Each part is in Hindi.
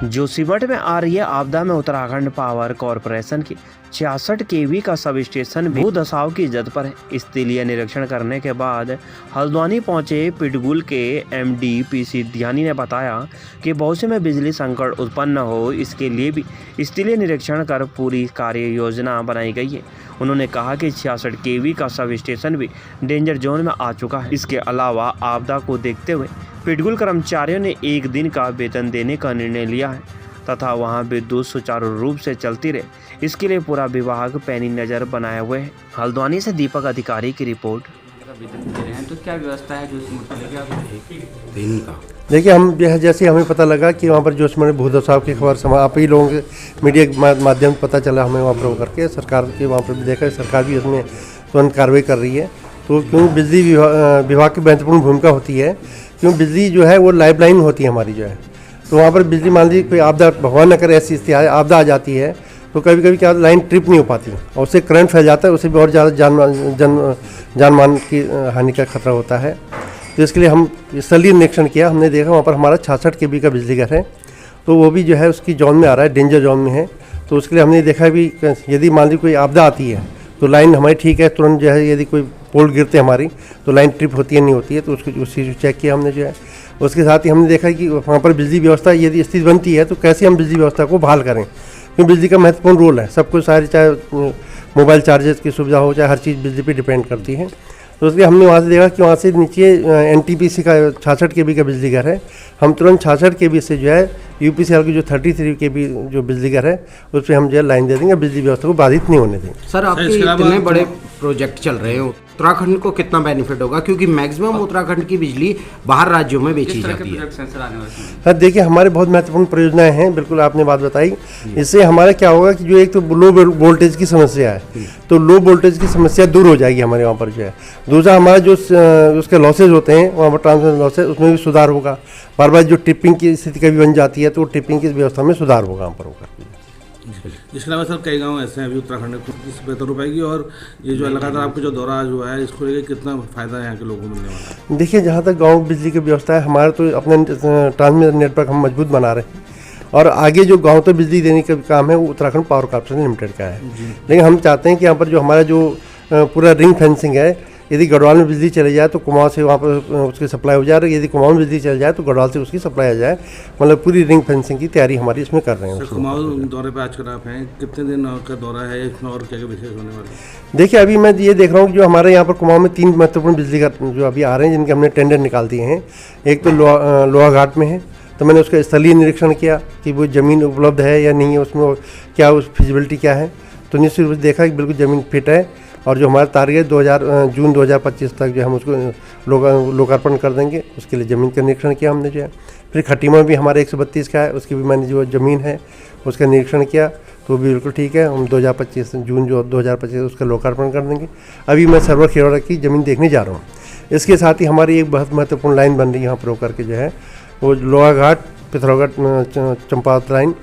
जोशीमठ में आ रही आपदा में उत्तराखंड पावर कॉरपोरेशन की 66 केवी का सब स्टेशन भी भू-धसाव की जद पर है। इसलिए निरीक्षण करने के बाद हल्द्वानी पहुंचे पिटगुल के एमडी पीसी ध्यानी ने बताया कि भविष्य में बिजली संकट उत्पन्न हो इसके लिए भी इसलिए निरीक्षण कर पूरी कार्य योजना बनाई गई है। उन्होंने कहा कि 66 केवी का सब स्टेशन भी डेंजर जोन में आ चुका है। इसके अलावा आपदा को देखते हुए पिटगुल कर्मचारियों ने एक दिन का वेतन देने का निर्णय लिया है तथा वहां विद्युत सुचारू रूप से चलती रहे, इसके लिए पूरा विभाग पैनी नजर बनाए हुए है। हल्द्वानी से दीपक अधिकारी की रिपोर्ट। तो क्या व्यवस्था है दिन का? देखिए, हम जैसे हमें पता लगा कि वहाँ पर जोशीमठ भू-धसाव की खबर आप ही लोगों के मीडिया के माध्यम से पता चला, हमें वहाँ पर होकर के सरकार के वहाँ पर भी देखा, सरकार भी उसमें तुरंत कार्रवाई कर रही है। तो क्यों बिजली विभाग की महत्वपूर्ण भूमिका होती है, क्यों बिजली जो है वो लाइफलाइन होती है हमारी जो है। तो वहाँ पर बिजली मान लीजिए कोई आपदा, भगवान न करे ऐसी स्थिति आपदा आ जाती है तो कभी कभी क्या लाइन ट्रिप नहीं हो पाती और उससे करंट फैल जाता है, उससे भी और ज़्यादा जान मान की हानि का खतरा होता है। तो इसके लिए हम स्थलीय निरीक्षण किया, हमने देखा वहाँ पर हमारा 66 केवी का बिजली घर है, तो वो भी जो है उसकी जोन में आ रहा है, डेंजर जोन में है। तो उसके लिए हमने देखा भी यदि मान लीजिए कोई आपदा आती है तो लाइन हमारी ठीक है, तुरंत जो है यदि कोई पोल गिरते हमारी तो लाइन ट्रिप होती है नहीं होती है, तो उसकी उस चीज़ को चेक किया हमने जो है। उसके साथ ही हमने देखा कि वहाँ पर बिजली व्यवस्था यदि स्थिति बनती है तो कैसे हम बिजली व्यवस्था को बहाल करें, क्योंकि बिजली का महत्वपूर्ण रोल है। सब कुछ सारी, चाहे मोबाइल चार्जेस की सुविधा हो, चाहे हर चीज़ बिजली पे डिपेंड करती है। तो इसलिए हमने वहाँ से देखा कि वहाँ से नीचे एनटीपीसी का 66 केवी का बिजली घर है, हम तुरंत 66 केवी से जो है यूपीसीएल की जो 33 केवी जो बिजली घर है उस पर हम जो है लाइन दे देंगे, बिजली व्यवस्था को बाधित नहीं होने देंगे। सर, आपके इतने बड़े प्रोजेक्ट चल रहे हैं, उत्तराखंड को कितना बेनिफिट होगा, क्योंकि मैक्सिमम उत्तराखंड की बिजली बाहर राज्यों में बेची जाती है? सर देखिए, हमारे बहुत महत्वपूर्ण परियोजनाएं हैं, बिल्कुल आपने बात बताई। इससे हमारा क्या होगा कि जो एक तो लो वोल्टेज की समस्या है, तो लो वोल्टेज की समस्या दूर हो जाएगी हमारे वहाँ पर जो है। दूसरा, हमारा जो उसके लॉसेज होते हैं वहाँ पर ट्रांसमिशन लॉसेज, उसमें भी सुधार होगा। बार बार जो टिपिंग की स्थिति कभी बन जाती है तो टिपिंग की व्यवस्था में सुधार होगा वहाँ पर होकर। इसके अलावा सर कई गांव ऐसे हैं अभी उत्तराखंड में किस बेहतर हो पाएगी, और ये जो लगातार आपका जो दौरा जो है इसको लेकर कितना फ़ायदा है यहाँ के लोगों को मिलने वाला है? देखिए, जहाँ तक गांव बिजली की व्यवस्था है, हमारा तो अपना ट्रांसमिशन नेटवर्क हम मजबूत बना रहे हैं और आगे जो गाँव तक बिजली देने का काम है वो उत्तराखंड पावर कॉर्पोरेशन लिमिटेड का है। लेकिन हम चाहते हैं कि यहाँ पर जो हमारा जो पूरा रिंग फेंसिंग है, यदि गढ़वाल में बिजली चली जाए तो कुमाऊं से वहाँ पर उसकी सप्लाई हो जाए, यदि कुमाऊं में बिजली चली जाए तो गढ़वाल से उसकी सप्लाई आ जाए। मतलब पूरी रिंग फेंसिंग की तैयारी हमारी इसमें कर रहे हैं। कुमाऊं दौरे पे आजकल आप हैं, कितने दिन का दौरा है इसमें और क्या क्या विशेष होने वाला है? देखिए, अभी मैं ये देख रहा हूँ कि जो हमारे यहाँ पर कुमाऊं में 3 महत्वपूर्ण बिजली घर जो अभी आ रहे हैं, जिनके हमने टेंडर निकाल दिए हैं। एक तो लोहा घाट में है, तो मैंने उसका स्थलीय निरीक्षण किया कि वो ज़मीन उपलब्ध है या नहीं है, उसमें क्या उस फिजिबिलिटी क्या है। तो निश्चित रूप से देखा कि बिल्कुल ज़मीन फिट है और जो हमारा टारगेट जून 2025 तक जो हम उसको लोकार्पण कर देंगे, उसके लिए ज़मीन का निरीक्षण किया हमने जो है। फिर खटीमा भी हमारे 132 का है, उसकी भी मैंने जो ज़मीन है उसका निरीक्षण किया, तो भी बिल्कुल ठीक है। हम 2025 जून 2025 उसका लोकार्पण कर देंगे। अभी मैं सर्वर खेड़ा की ज़मीन देखने जा रहा हूँ। इसके साथ ही हमारी एक बहुत महत्वपूर्ण लाइन बन रही है यहाँ पर होकर के जो है, वो लोहा घाट पिथौरागढ़ चंपावत लाइन,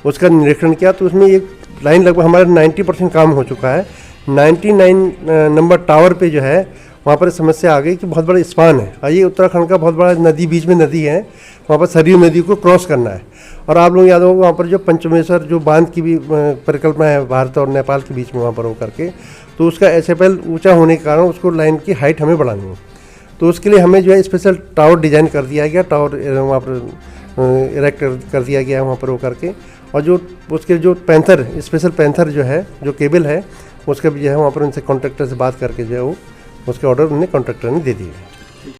उसका निरीक्षण किया। तो उसमें एक लाइन लगभग हमारा 90% काम हो चुका है। 99 नंबर टावर पे जो है वहाँ पर समस्या आ गई कि बहुत बड़ा स्पान है और ये उत्तराखंड का बहुत बड़ा नदी, बीच में नदी है, वहाँ पर सरयू नदी को क्रॉस करना है। और आप लोग याद होगा वहाँ पर जो पंचमेश्वर जो बांध की भी परिकल्पना है भारत और नेपाल के बीच में वहाँ पर होकर के, तो उसका एसएफएल ऊँचा होने के कारण उसको लाइन की हाइट हमें बढ़ानी है। तो उसके लिए हमें जो है स्पेशल टावर डिज़ाइन कर दिया गया, टावर वहाँ पर इरेक्ट कर दिया गया वहाँ पर होकर के। और जो उसके जो पैंथर, स्पेशल पैंथर जो है, जो केबल है, उसका भी जो है वहाँ पर उनसे कॉन्ट्रैक्टर से बात करके जो है वो उसके ऑर्डर उन्हें कॉन्ट्रैक्टर ने दे दिए।